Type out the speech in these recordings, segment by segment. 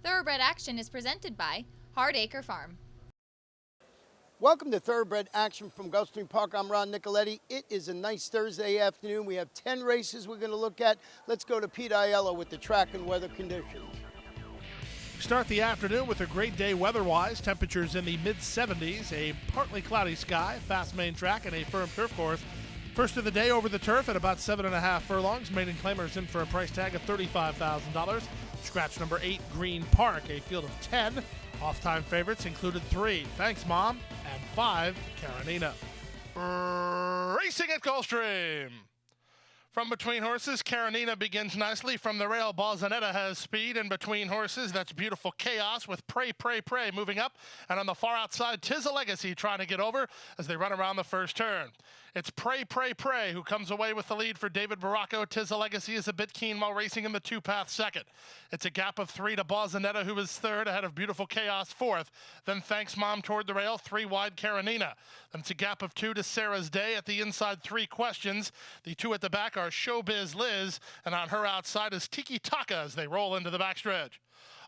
Thoroughbred Action is presented by Hardacre Farm. Welcome to Thoroughbred Action from Gulfstream Park. I'm Ron Nicoletti. It is a nice Thursday afternoon. We have 10 races we're going to look at. Let's go to Pete Aiello with the track and weather conditions. Start the afternoon with a great day weather-wise. Temperatures in the mid-70s, a partly cloudy sky, fast main track, and a firm turf course. First of the day over the turf at about 7.5 furlongs. Maiden claimers in for a price tag of $35,000. Scratch number 8, Green Park, a field of 10. Off-time favorites included 3, Thanks Mom, and 5, Karenina. Racing at Gulfstream. From between horses, Karenina begins nicely. From the rail, Balzanetta has speed. In between horses, that's Beautiful Chaos with Pray, Pray, Pray moving up. And on the far outside, 'Tis a Legacy trying to get over as they run around the first turn. It's Pray, Pray, Pray who comes away with the lead for David Baracco. 'Tis a Legacy is a bit keen while racing in the two-path second. It's a gap of 3 to Balzanetta, who is third, ahead of Beautiful Chaos fourth. Then Thanks Mom toward the rail, 3 wide Karenina. Then it's a gap of 2 to Sarah's Day. At the inside, 3 questions. The 2 at the back are Showbiz Liz, and on her outside is Tiki Taka as they roll into the backstretch.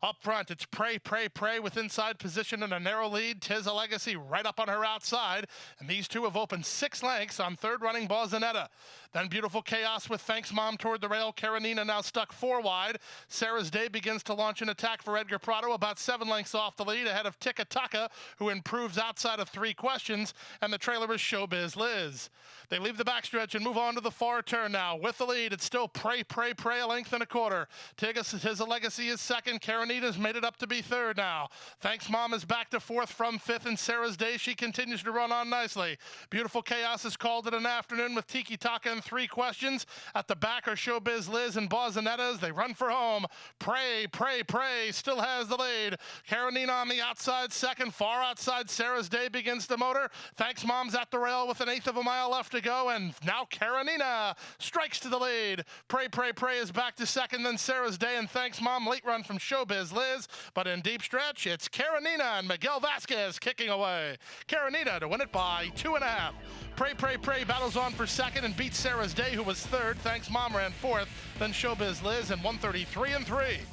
Up front, it's Pray, Pray, Pray with inside position and a narrow lead. 'Tis a Legacy right up on her outside. And these two have opened 6 lengths on third running Balzanetta. Then Beautiful Chaos with Thanks Mom toward the rail. Karenina now stuck 4 wide. Sarah's Day begins to launch an attack for Edgar Prado, about 7 lengths off the lead, ahead of Tiki Taka, who improves outside of 3 questions. And the trailer is Showbiz Liz. They leave the backstretch and move on to the far turn now. With the lead, it's still Pray, Pray, Pray, a length and a quarter. 'Tis a Legacy is second. Karenina's made it up to be third now. Thanks Mom is back to fourth from fifth, and Sarah's Day, she continues to run on nicely. Beautiful Chaos has called it an afternoon with Tiki Taka and 3 questions. At the back are Showbiz Liz and Balzanetta as they run for home. Pray, Pray, Pray still has the lead. Karenina on the outside second. Far outside, Sarah's Day begins to motor. Thanks Mom's at the rail with 1/8 of a mile left to go, and now Karenina strikes to the lead. Pray, Pray, Pray is back to second, then Sarah's Day and Thanks Mom. Late run from Showbiz Liz, but in deep stretch, it's Karenina and Miguel Vasquez kicking away. Karenina to win it by 2.5. Pray, Pray, Pray battles on for second and beats Sarah's Day, who was third. Thanks Mom ran fourth, then Showbiz Liz in 133-3.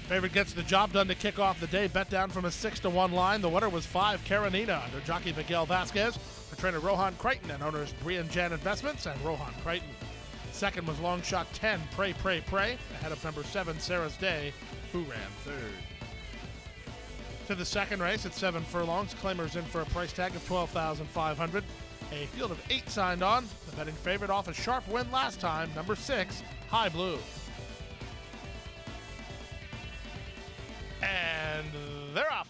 Favorite gets the job done to kick off the day. Bet down from a 6-1 line. The winner was 5, Karenina, under jockey Miguel Vasquez, for trainer Rohan Crichton and owners Brian Jan Investments and Rohan Crichton. Second was long shot 10, Pray, Pray, Pray, ahead of number 7, Sarah's Day, who ran third. To the second race at 7 furlongs, claimers in for a price tag of $12,500. A field of 8 signed on. The betting favorite off a sharp win last time, number 6, High Blue. And they're off.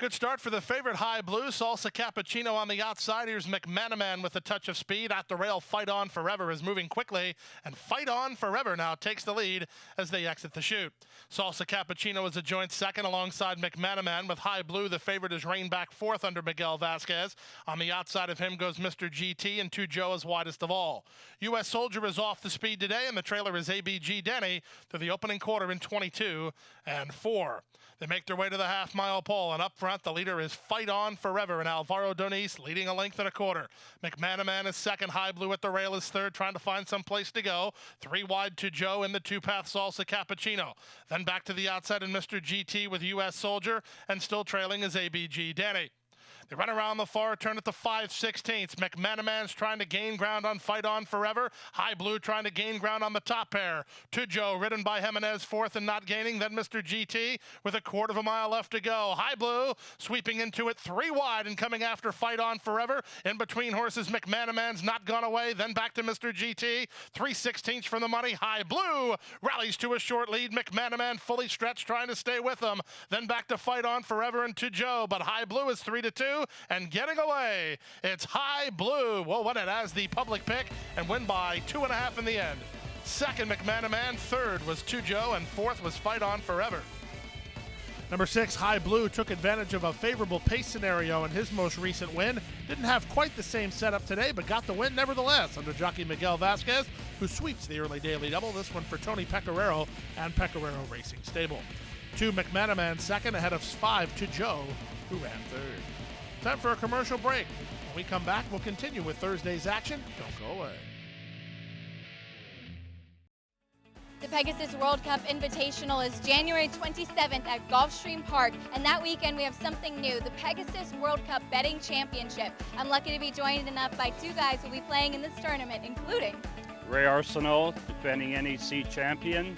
Good start for the favorite High Blue. Salsa Cappuccino on the outside. Here's McManaman with a touch of speed. At the rail, Fight On Forever is moving quickly. And Fight On Forever now takes the lead as they exit the chute. Salsa Cappuccino is a joint second alongside McManaman. With High Blue, the favorite is reined back fourth under Miguel Vasquez. On the outside of him goes Mr. GT, and 2 Joe is widest of all. U.S. Soldier is off the speed today, and the trailer is ABG Denny through the opening quarter in 22-4. They make their way to the half-mile pole, and up front, the leader is Fight On Forever, and Alvaro Doniz leading a length and a quarter. McManaman is second. High Blue at the rail is third, trying to find some place to go. 3 wide to Joe in the 2-path Salsa Cappuccino. Then back to the outside in Mr. GT with U.S. Soldier, and still trailing is ABG Denny. They run around the far turn at the 5/16. McManaman's trying to gain ground on Fight On Forever. High Blue trying to gain ground on the top pair. To Joe, ridden by Jimenez, fourth and not gaining. Then Mr. GT with 1/4 of a mile left to go. High Blue sweeping into it 3 wide and coming after Fight On Forever. In between horses, McManaman's not gone away. Then back to Mr. GT. 3/16 from the money. High Blue rallies to a short lead. McManaman fully stretched, trying to stay with them. Then back to Fight On Forever and to Joe. But High Blue is 3-2. And getting away, it's High Blue. We'll win it as the public pick and win by 2.5 in the end. Second, McManaman. Third was To Joe, and fourth was Fight On Forever. Number 6, High Blue, took advantage of a favorable pace scenario in his most recent win. Didn't have quite the same setup today, but got the win nevertheless under jockey Miguel Vasquez, who sweeps the early daily double. This one for Tony Pecoraro and Pecoraro Racing Stable. 2, McManaman second, ahead of 5, To Joe, who ran third. Time for a commercial break. When we come back, we'll continue with Thursday's action. Don't go away. The Pegasus World Cup Invitational is January 27th at Gulfstream Park, and that weekend we have something new, the Pegasus World Cup Betting Championship. I'm lucky to be joined enough by two guys who will be playing in this tournament, including Ray Arsenault, defending NHC champion.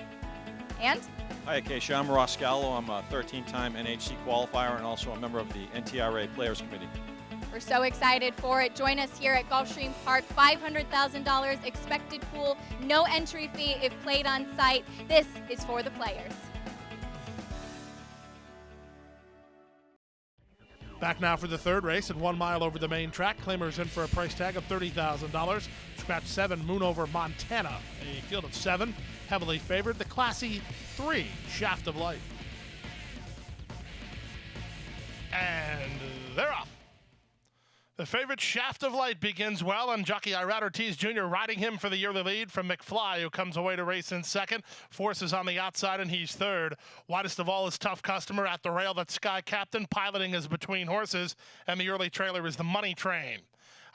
And Hi, Acacia. I'm Ross Gallo. I'm a 13-time NHC qualifier and also a member of the NTRA Players Committee. we're so excited for it. Join us here at Gulfstream Park. $500,000 expected pool, no entry fee if played on site. This is for the players. Back now for the third race and 1 mile over the main track. Claimers in for a price tag of $30,000. Scratch 7, Moon Over Montana. A field of 7, heavily favored. The Classy 3, Shaft of Light. And they're off. The favorite Shaft of Light begins well, and jockey Irad Ortiz Jr. riding him for the yearly lead from McFly, who comes away to race in second. Force is on the outside, and he's third. Widest of all is Tough Customer at the rail. That Sky Captain piloting is between horses, and the early trailer is the Money Train.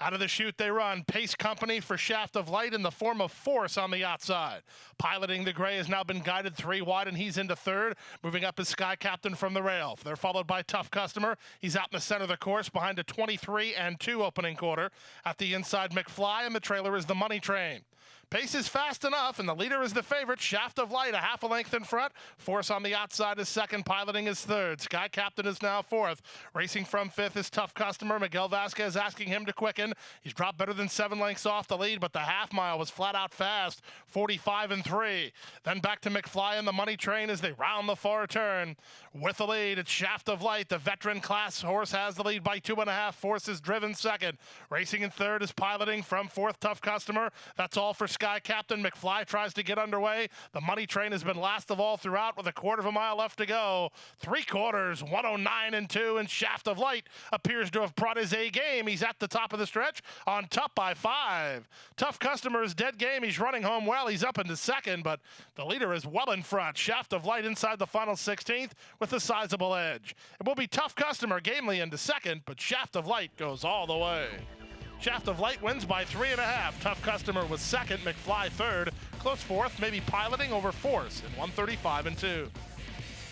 Out of the chute they run. Pace Company for Shaft of Light in the form of Force on the outside. Piloting the gray has now been guided 3 wide, and he's into third. Moving up is Sky Captain from the rail. They're followed by Tough Customer. He's out in the center of the course behind a 23-2 opening quarter. At the inside, McFly, and the trailer is the Money Train. Pace is fast enough, and the leader is the favorite, Shaft of Light, a half a length in front. Force on the outside is second, piloting is third. Sky Captain is now fourth. Racing from fifth is Tough Customer. Miguel Vasquez asking him to quicken. He's dropped better than 7 lengths off the lead, but the half mile was flat out fast, 45-3. Then back to McFly and the Money Train as they round the far turn. With the lead, it's Shaft of Light. The veteran class horse has the lead by 2.5. Force is driven second. Racing in third is piloting from fourth, Tough Customer. That's all for Sky Captain. McFly tries to get underway. The Money Train has been last of all throughout with a quarter of a mile left to go. 3/4, 109-2, and Shaft of Light appears to have brought his A game. He's at the top of the stretch on top by 5. Tough Customer is dead game. He's running home well. He's up into second, but the leader is well in front. Shaft of Light inside the final 16th with a sizable edge. It will be Tough Customer gamely into second, but Shaft of Light goes all the way. Shaft of Light wins by 3.5. Tough Customer was second, McFly third. Close fourth, maybe piloting over Force in 135-2.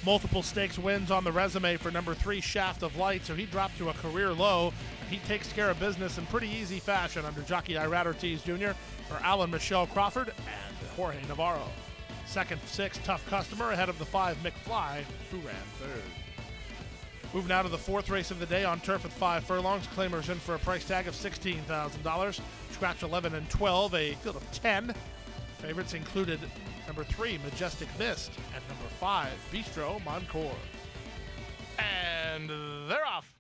Multiple stakes wins on the resume for number 3, Shaft of Light, so he dropped to a career low. He takes care of business in pretty easy fashion under jockey Irad Ortiz Jr. for Alan Michelle Crawford and Jorge Navarro. Second, 6, Tough Customer ahead of the 5, McFly, who ran third. Moving now to the fourth race of the day on turf at 5 furlongs. Claimers in for a price tag of $16,000. Scratch 11 and 12, a field of 10. Favorites included number 3, Majestic Mist, and number 5, Bistro Moncour. And they're off.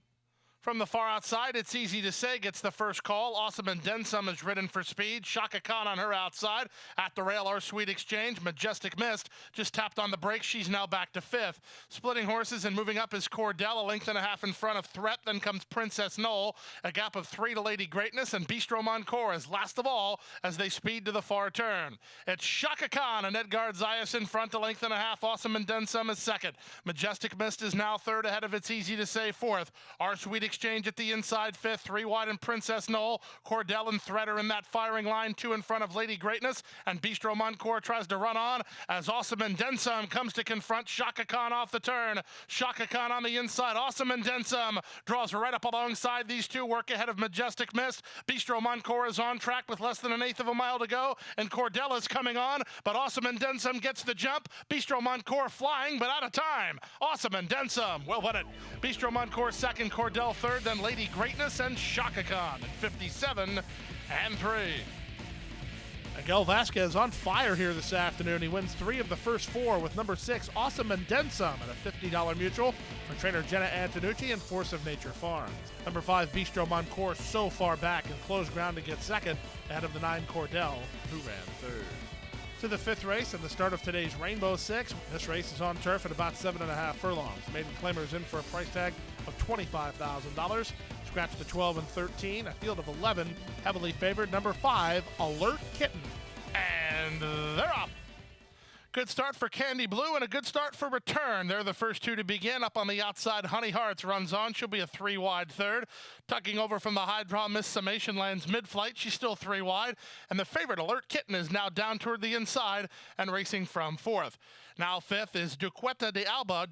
From the far outside, It's Easy to Say gets the first call. Awesome and Then Some is ridden for speed. Shaka Khan on her outside. At the rail, Our Sweet Exchange. Majestic Mist just tapped on the brakes. She's now back to 5th. Splitting horses and moving up is Cordell, a length and a half in front of Threat. Then comes Princess Knoll. A gap of 3 to Lady Greatness, and Bistro Moncour is last of all as they speed to the far turn. It's Shaka Khan and Edgard Zayas in front, a length and a half. Awesome and Then Some is second. Majestic Mist is now third ahead of It's Easy to Say fourth. Our Sweet Exchange at the inside 5th, 3 wide and Princess Knoll. Cordell and Threat are in that firing line, 2 in front of Lady Greatness, and Bistro Moncour tries to run on as Awesome and Then Some comes to confront Shaka Khan off the turn. Shaka Khan on the inside. Awesome and Then Some draws right up alongside these two, work ahead of Majestic Mist. Bistro Moncour is on track with less than 1/8 of a mile to go, and Cordell is coming on, but Awesome and Then Some gets the jump. Bistro Moncour flying, but out of time. Awesome and Then Some will win it. Bistro Moncour second, Cordell third, then Lady Greatness and Shaka Khan at 57-3. Miguel Vasquez on fire here this afternoon. He wins 3 of the first 4 with number 6, Awesome and Then Some, at a $50 mutual for trainer Jenna Antonucci and Force of Nature Farms. Number 5, Bistro Moncour, so far back and closed ground to get second ahead of the 9, Cordell, who ran third. To the 5th race and the start of today's Rainbow Six. This race is on turf at about 7.5 furlongs. Maiden Claimers in for a price tag of $25,000. Scratch the 12 and 13, a field of 11, heavily favored. Number 5, Alert Kitten. And they're off. Good start for Candy Blue and a good start for Return. They're the first two to begin. Up on the outside, Honey Hearts runs on. She'll be a 3 wide third. Tucking over from the high draw, Miss Summation lands mid-flight. She's still 3 wide. And the favorite, Alert Kitten, is now down toward the inside and racing from 4th. Now 5th is Duquesita de Alba,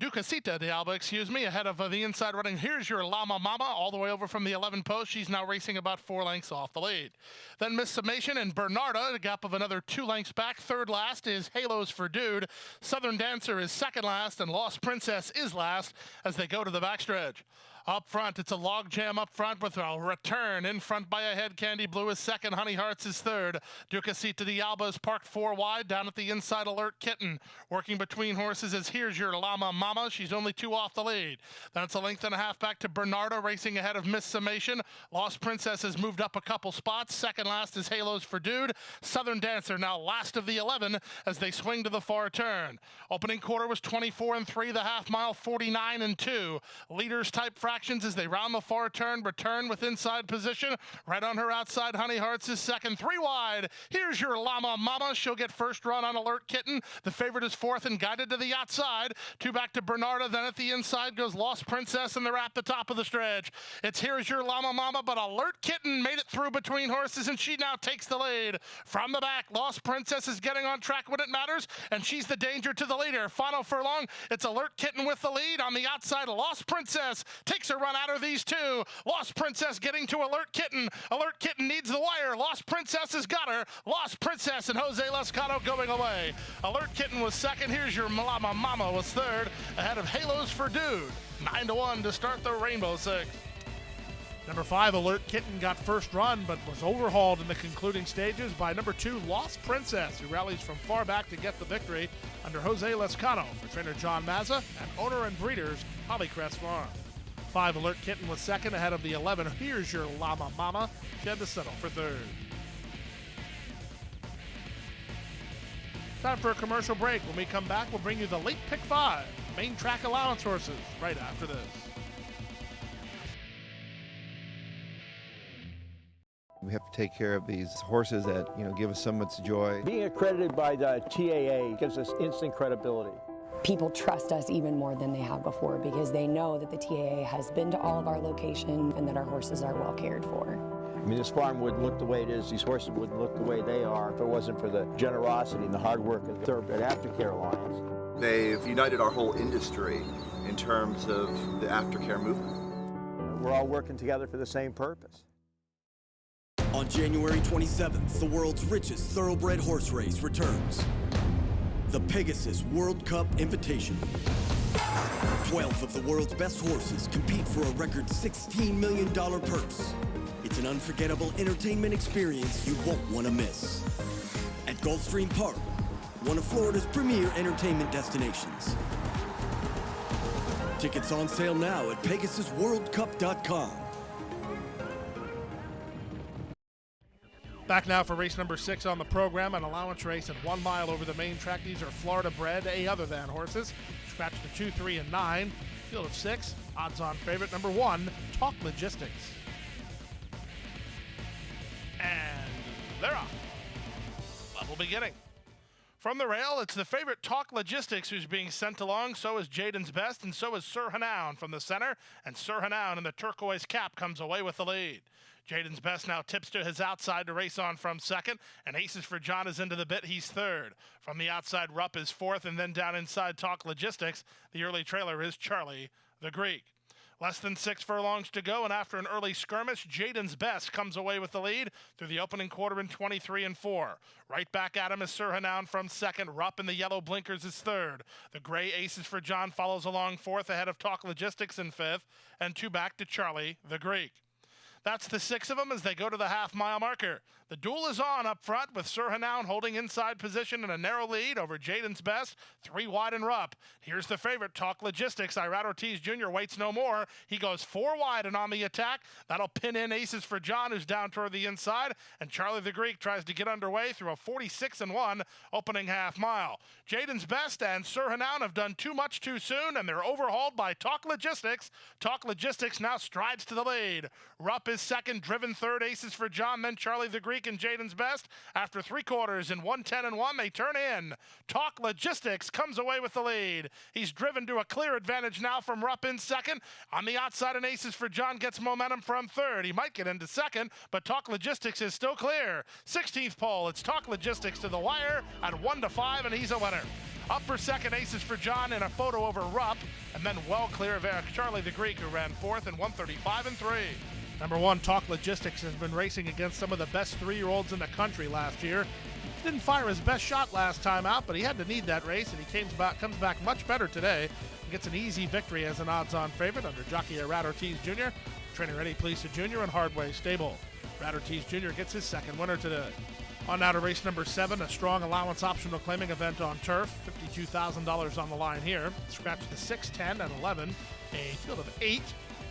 ahead of the inside running. Here's Your Llama Mama, all the way over from the 11 post. She's now racing about 4 lengths off the lead. Then Miss Summation and Bernarda, a gap of another 2 lengths back. Third last is Halos for Dude. Southern Dancer is second last, and Lost Princess is last as they go to the backstretch. Up front, it's a log jam up front with a Return. In front by a head, Candy Blue is second, Honey Hearts is third. Duquesita de Alba is parked 4 wide. Down at the inside, Alert Kitten. Working between horses is Here's Your Llama Mama. She's only 2 off the lead. Then it's a length and a half back to Bernarda, racing ahead of Miss Summation. Lost Princess has moved up a couple spots. Second last is Halos for Dude. Southern Dancer now last of the 11 as they swing to the far turn. Opening quarter was 24 3, the half mile 49 2. Leaders type fractions as they round the far turn. Return with inside position. Right on her outside, Honey Hearts is second. 3 wide. Here's Your Llama Mama. She'll get first run on Alert Kitten. The favorite is 4th and guided to the outside. 2 back to Bernarda. Then at the inside goes Lost Princess, and they're at the top of the stretch. It's Here's Your Llama Mama, but Alert Kitten made it through between horses, and she now takes the lead. From the back, Lost Princess is getting on track when it matters, and she's the danger to the leader. Final furlong, it's Alert Kitten with the lead. On the outside, Lost Princess takes a run out of these 2. Lost Princess getting to Alert Kitten. Alert Kitten needs the wire. Lost Princess has got her. Lost Princess and Jose Lescano going away. Alert Kitten was second. Here's Your Llama Mama was third, ahead of Halos for Dude. 9-1 to start the Rainbow Six. Number 5, Alert Kitten, got first run, but was overhauled in the concluding stages by number 2, Lost Princess, who rallies from far back to get the victory under Jose Lescano for trainer John Mazza and owner and breeders Polycrest Farm. 5, Alert Kitten was second, ahead of the 11, Here's Your Llama Mama. She had to settle for third. Time for a commercial break. When we come back, we'll bring you the late pick 5, main track allowance horses, right after this. We have to take care of these horses that, give us so much joy. Being accredited by the TAA gives us instant credibility. People trust us even more than they have before because they know that the TAA has been to all of our locations and that our horses are well cared for. I mean, this farm wouldn't look the way it is, these horses wouldn't look the way they are if it wasn't for the generosity and the hard work of the Thoroughbred Aftercare Alliance. They've united our whole industry in terms of the aftercare movement. We're all working together for the same purpose. On January 27th, the world's richest thoroughbred horse race returns. The Pegasus World Cup Invitational. 12 of the world's best horses compete for a record $16 million purse. It's an unforgettable entertainment experience you won't want to miss. At Gulfstream Park, one of Florida's premier entertainment destinations. Tickets on sale now at PegasusWorldCup.com. Back now for race number 6 on the program, an allowance race at 1 mile over the main track. These are Florida bred, A other than horses. Scratch the 2, 3, and 9. Field of 6. Odds-on favorite number 1, Talk Logistics. And they're off. Level beginning. From the rail, it's the favorite Talk Logistics who's being sent along. So is Jaden's Best, and so is Sir Hanoun from the center. And Sir Hanoun in the turquoise cap comes away with the lead. Jaden's Best now tips to his outside to race on from second, and Aces for John is into the bit. He's third. From the outside, Rupp is fourth, and then down inside Talk Logistics, the early trailer is Charlie the Greek. Less than 6 furlongs to go, and after an early skirmish, Jaden's Best comes away with the lead through the opening quarter in 23 4. Right back at him is Sir Hanoun from second. Rupp in the yellow blinkers is third. The gray Aces for John follows along fourth, ahead of Talk Logistics in fifth, and 2 back to Charlie the Greek. That's the 6 of them as they go to the half-mile marker. The duel is on up front with Sir Hanoun holding inside position in a narrow lead over Jaden's Best, 3 wide and Rupp. Here's the favorite, Talk Logistics. Irad Ortiz Jr. waits no more. He goes 4 wide and on the attack. That'll pin in Aces for John, who's down toward the inside, and Charlie the Greek tries to get underway through a 46-1 opening half mile. Jaden's Best and Sir Hanoun have done too much too soon, and they're overhauled by Talk Logistics. Talk Logistics now strides to the lead. Rupp is second, driven third, Aces for John, then Charlie the Greek and Jaden's Best. After 3 quarters in 1:10-1, they turn in. Talk Logistics comes away with the lead. He's driven to a clear advantage now from Rupp in second. On the outside, and Aces for John gets momentum from third. He might get into second, but Talk Logistics is still clear. 16th pole, it's Talk Logistics to the wire at 1-5, and he's a winner. Up for second, Aces for John in a photo over Rupp, and then well clear of Charlie the Greek, who ran fourth in 1:35-3. Number 1, Talk Logistics has been racing against some of the best 3-year-olds in the country last year. Didn't fire his best shot last time out, but he had to need that race, and he comes back much better today. He gets an easy victory as an odds-on favorite under jockey Rat Ortiz Jr., trainer Eddie Polisa Jr., and Hardway Stable. Rat Ortiz Jr. gets his second winner today. On now to race number 7, a strong allowance optional claiming event on turf. $52,000 on the line here. Scratch the 6, 10, and 11. A field of 8.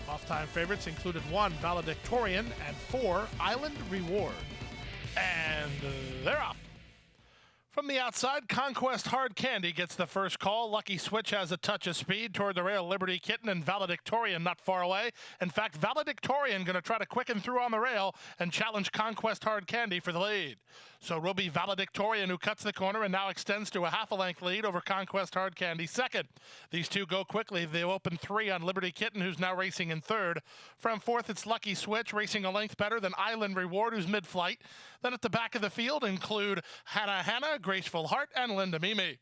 Off-time favorites included 1, Valedictorian, and 4, Island Reward. And they're off. From the outside, Conquest Hard Candy gets the first call. Lucky Switch has a touch of speed toward the rail. Liberty Kitten and Valedictorian not far away. In fact, Valedictorian going to try to quicken through on the rail and challenge Conquest Hard Candy for the lead. So it will be Valedictorian who cuts the corner and now extends to a half-a-length lead over Conquest Hard Candy second. These two go quickly. They open 3 on Liberty Kitten, who's now racing in third. From fourth, it's Lucky Switch, racing a length better than Island Reward, who's mid-flight. Then at the back of the field include Hannah, Graceful Heart, and Linda Mimi.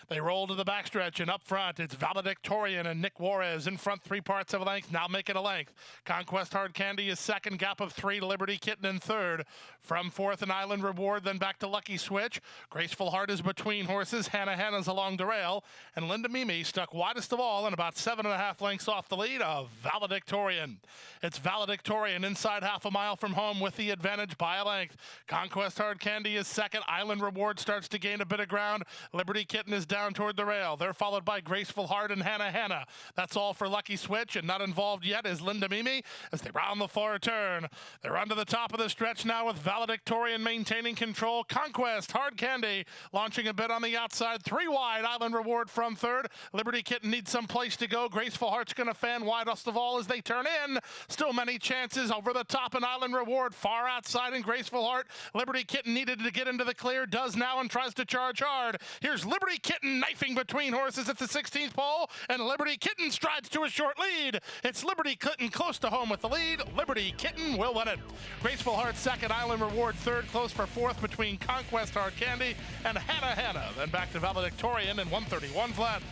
They roll to the backstretch, and up front, it's Valedictorian and Nick Juarez in front 3 parts of a length, now making a length. Conquest Hard Candy is second, gap of 3 to Liberty Kitten in third. From fourth, an Island Reward, then back to Lucky Switch. Graceful Heart is between horses. Hannah's along the rail, and Linda Mimi stuck widest of all and about 7.5 lengths off the lead of Valedictorian. It's Valedictorian inside half a mile from home with the advantage by a length. Conquest Hard Candy is second. Island Reward starts to gain a bit of ground. Liberty Kitten is down toward the rail. They're followed by Graceful Heart and Hannah. That's all for Lucky Switch, and not involved yet is Linda Mimi as they round the far turn. They're onto the top of the stretch now with Valedictorian maintaining control. Conquest Hard Candy launching a bit on the outside. 3 wide, Island Reward from third. Liberty Kitten needs some place to go. Graceful Heart's going to fan widest of all as they turn in. Still many chances over the top, and Island Reward far outside and Graceful Heart. Liberty Kitten needed to get into the clear, does now, and tries to charge hard. Here's Liberty Kitten knifing between horses at the 16th pole, and Liberty Kitten strides to a short lead. It's Liberty Kitten close to home with the lead. Liberty Kitten will win it. Graceful Heart second, Island Reward third, close for fourth between Conquest Hard Candy and Hannah. Then back to Valedictorian in 1:31 flat.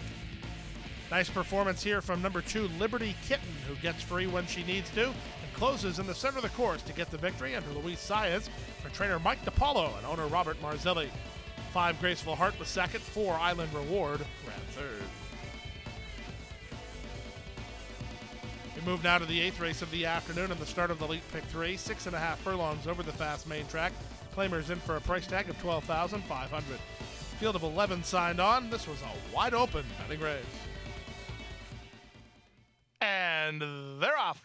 Nice performance here from number 2, Liberty Kitten, who gets free when she needs to and closes in the center of the course to get the victory under Luis Saez for trainer Mike DiPaolo and owner Robert Marzilli. 5, Graceful Heart was second. 4, Island Reward ran third. We move now to the 8th race of the afternoon and the start of the Elite Pick 3. 6.5 furlongs over the fast main track. Claimers in for a price tag of $12,500. Field of 11 signed on. This was a wide open betting race. And they're off.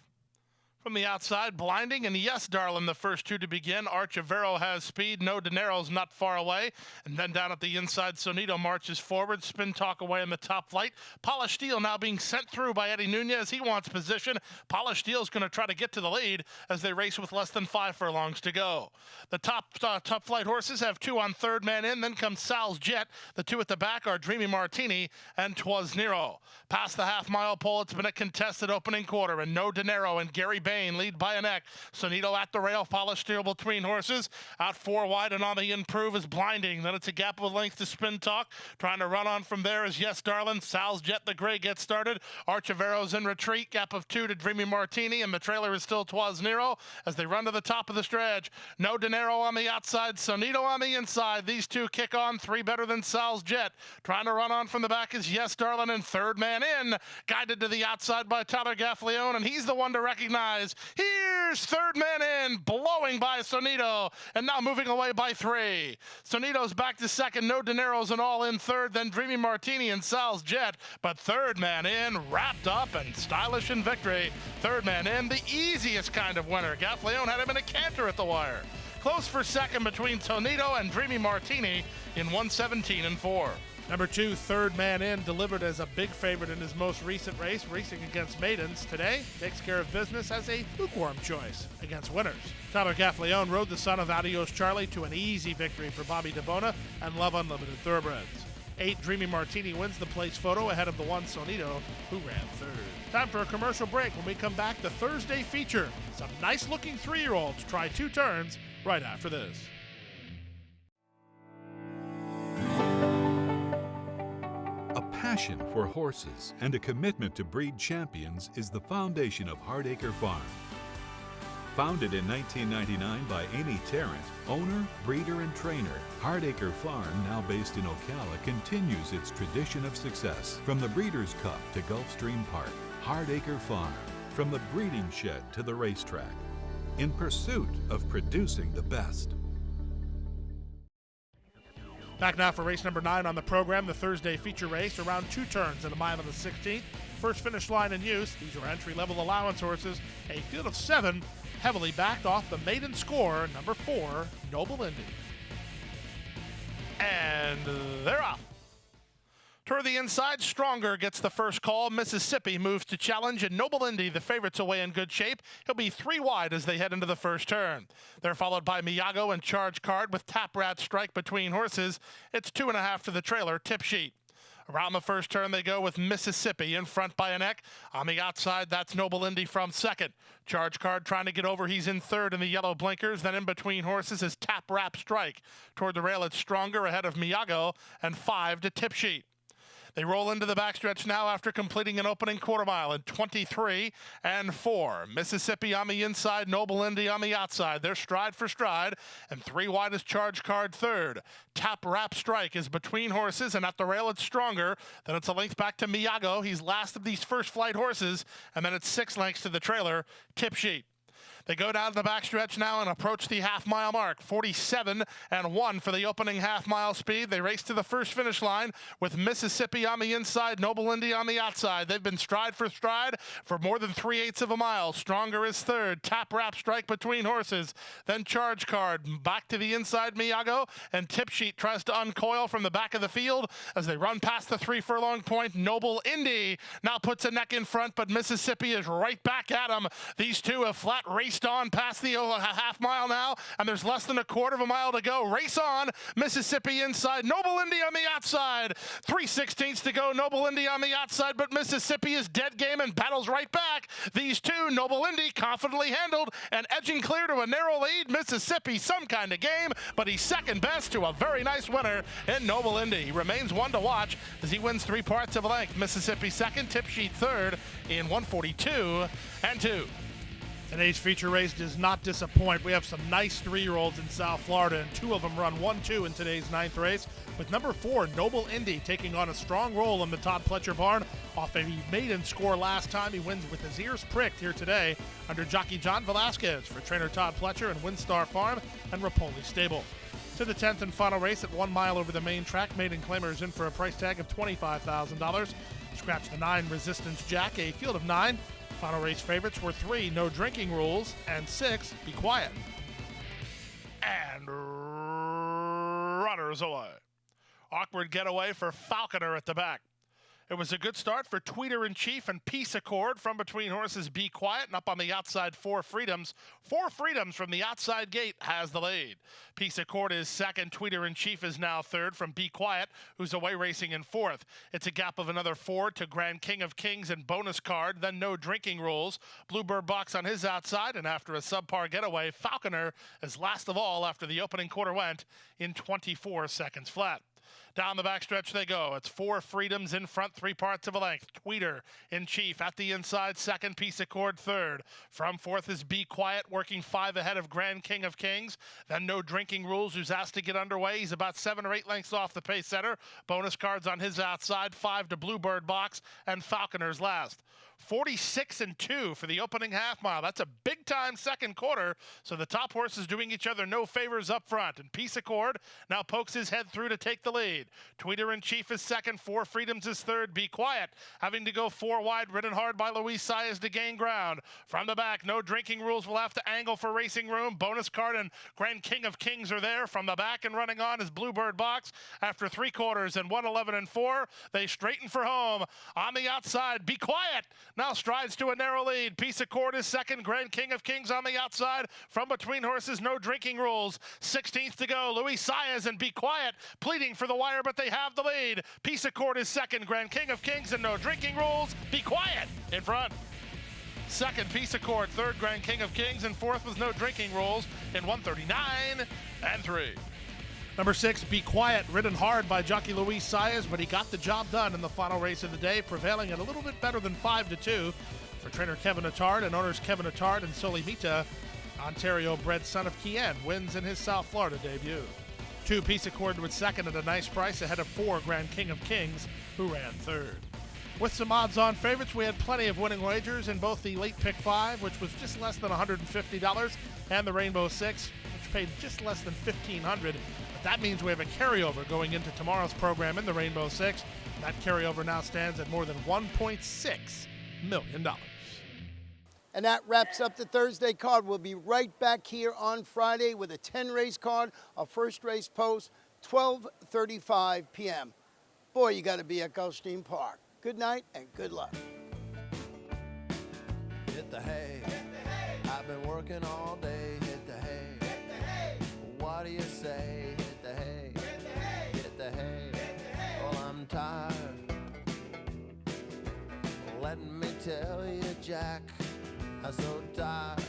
From the outside, Blinding and Yes Darlin', the first 2 to begin. Archivero has speed. No Dinero's not far away. And then down at the inside, Sonito marches forward. Spin Talk away in the top flight. Polished Steel now being sent through by Eddie Nunez. He wants position. Polished Steel's going to try to get to the lead as they race with less than 5 furlongs to go. The top flight horses have 2 on third man in. Then comes Sal's Jet. The 2 at the back are Dreamy Martini and Twas Nero. Past the half-mile pole, it's been a contested opening quarter, and No Dinero and Gary Bain lead by a neck. Sonito at the rail, Polished Steel between horses. Out 4 wide and on the improve is Blinding. Then it's a gap of a length to Spin Talk. Trying to run on from there is Yes Darlin'. Sal's Jet the Gray gets started. Archivero's in retreat. Gap of 2 to Dreamy Martini, and the trailer is still Twas Nero as they run to the top of the stretch. No Dinero on the outside, Sonito on the inside. These 2 kick on. 3 better than Sal's Jet. Trying to run on from the back is Yes Darlin', and third man in. Guided to the outside by Tyler Gaffleone, and he's the one to recognize. Here's third man in, blowing by Sonito, and now moving away by 3. Sonito's back to second. No Dinero's and all in third, then Dreamy Martini and Sal's Jet, but third man in, wrapped up and stylish in victory. Third man in, the easiest kind of winner. Gaffleone had him in a canter at the wire. Close for second between Sonito and Dreamy Martini in 1:17 and 4. Number 2, Third Man In, delivered as a big favorite in his most recent race, racing against maidens. Today, takes care of business as a lukewarm choice against winners. Tyler Gaffleone rode the son of Adios Charlie to an easy victory for Bobby DeBona and Love Unlimited Thoroughbreds. 8, Dreamy Martini wins the place photo ahead of the 1, Sonito, who ran third. Time for a commercial break. When we come back, the Thursday feature. Some nice-looking 3-year-olds try 2 turns right after this. A passion for horses and a commitment to breed champions is the foundation of Hardacre Farm. Founded in 1999 by Amy Tarrant, owner, breeder, and trainer, Hardacre Farm, now based in Ocala, continues its tradition of success. From the Breeders' Cup to Gulfstream Park, Hardacre Farm, from the breeding shed to the racetrack, in pursuit of producing the best. Back now for race number 9 on the program, the Thursday feature race, around 2 turns in the mile of the 16th. First finish line in use. These are entry-level allowance horses. A field of 7, heavily backed off the maiden score, number 4, Noble Indy. And they're off. Toward the inside, Stronger gets the first call. Mississippi moves to challenge, and Noble Indy, the favorites, away in good shape. He'll be 3 wide as they head into the first turn. They're followed by Miyago and Charge Card with Tap Rat Strike between horses. It's 2.5 to the trailer, Tip Sheet. Around the first turn, they go with Mississippi in front by a neck. On the outside, that's Noble Indy from second. Charge Card trying to get over. He's in third in the yellow blinkers. Then in between horses is Tap Rap Strike. Toward the rail, it's Stronger ahead of Miyago and 5 to Tip Sheet. They roll into the backstretch now after completing an opening quarter mile in 23 and 4. Mississippi on the inside, Noble Indy on the outside. They're stride for stride, and 3 wide is Charge Card third. Tap Rap Strike is between horses, and at the rail it's Stronger. Then it's a length back to Miyago. He's last of these first flight horses, and then it's 6 lengths to the trailer, Tip Sheet. They go down to the backstretch now and approach the half-mile mark. 47 and 1 for the opening half-mile speed. They race to the first finish line with Mississippi on the inside, Noble Indy on the outside. They've been stride for stride for more than 3/8 of a mile. Stronger is third. Tap Rap Strike between horses. Then Charge Card back to the inside, Miyago, and Tip Sheet tries to uncoil from the back of the field as they run past the 3-furlong point. Noble Indy now puts a neck in front, but Mississippi is right back at him. These two have flat raced on past the half mile now, and there's less than a quarter of a mile to go. Race on. Mississippi inside, Noble Indy on the outside. 3/16 to go. Noble Indy on the outside, but Mississippi is dead game and battles right back. These two, Noble Indy confidently handled and edging clear to a narrow lead. Mississippi, some kind of game, but he's second best to a very nice winner in Noble Indy. He remains one to watch as he wins 3 parts of a length. Mississippi second, Tip Sheet third in 1:42 and 2. Today's feature race does not disappoint. We have some nice 3-year-olds in South Florida, and 2 of them run 1-2 in today's 9th race, with number 4, Noble Indy, taking on a strong role in the Todd Pletcher barn. Off a maiden score last time, he wins with his ears pricked here today under jockey John Velasquez for trainer Todd Pletcher and Windstar Farm and Rapoli Stable. To the 10th and final race at 1 mile over the main track, maiden claimers in for a price tag of $25,000. Scratch the 9, Resistance Jack, a field of 9. Final race favorites were 3, No Drinking Rules, and 6, Be Quiet. And runners away. Awkward getaway for Falconer at the back. It was a good start for Tweeter in Chief and Peace Accord from between horses Be Quiet, and up on the outside 4 Freedoms. 4 Freedoms from the outside gate has the lead. Peace Accord is second. Tweeter in Chief is now third from Be Quiet, who's away racing in 4th. It's a gap of another 4 to Grand King of Kings and Bonus Card, then No Drinking Rules. Bluebird Box on his outside, and after a subpar getaway, Falconer is last of all after the opening quarter went in 24 seconds flat. Down the backstretch they go. It's 4 Freedoms in front, 3 parts of a length. Tweeter in Chief at the inside, second. Peace Accord third. From 4th is Be Quiet, working 5 ahead of Grand King of Kings. Then No Drinking Rules, who's asked to get underway. He's about 7 or 8 lengths off the pace setter. Bonus Cards on his outside, 5 to Bluebird Box, and Falconer's last. 46 and 2 for the opening half mile. That's a big time second quarter. So the top horses doing each other no favors up front. And Peace Accord now pokes his head through to take the lead. lead. Tweeter in Chief is second. Four Freedoms is third. Be Quiet, having to go four wide, ridden hard by Luis Saez to gain ground. From the back, No Drinking Rules will have to angle for racing room. Bonus Card and Grand King of Kings are there. From the back and running on is Bluebird Box. After 3/4 and 1:11 and 4, they straighten for home. On the outside, Be Quiet now strides to a narrow lead. Peace Accord is second. Grand King of Kings on the outside. From between horses, No Drinking Rules. 16th to go. Luis Saez and Be Quiet pleading for the wire, but they have the lead. Peace Accord is second. Grand King of Kings and No Drinking Rules. Be Quiet in front. Second, Peace Accord. Third, Grand King of Kings. And fourth was No Drinking Rules in 1:39 and 3. Number 6, Be Quiet, ridden hard by jockey Luis Saez, but he got the job done in the final race of the day, prevailing at a little bit better than 5-2 for trainer Kevin Attard and owners Kevin Attard and Solimita. Ontario-bred son of Kien wins in his South Florida debut. 2, Peace Accord with second at a nice price ahead of 4, Grand King of Kings, who ran third. With some odds-on favorites, we had plenty of winning wagers in both the late pick 5, which was just less than $150, and the Rainbow 6, which paid just less than $1,500. But that means we have a carryover going into tomorrow's program in the Rainbow 6. That carryover now stands at more than $1.6 million. And that wraps up the Thursday card. We'll be right back here on Friday with a 10-race card, a first race post, 12:35 p.m. Boy, you got to be at Gulfstream Park. Good night and good luck. Hit the hay. I've been working all day. Hit the hay. What do you say? Hit the hay. Hit the hay. Well, I'm tired. Let me tell you, Jack, I'm so tired.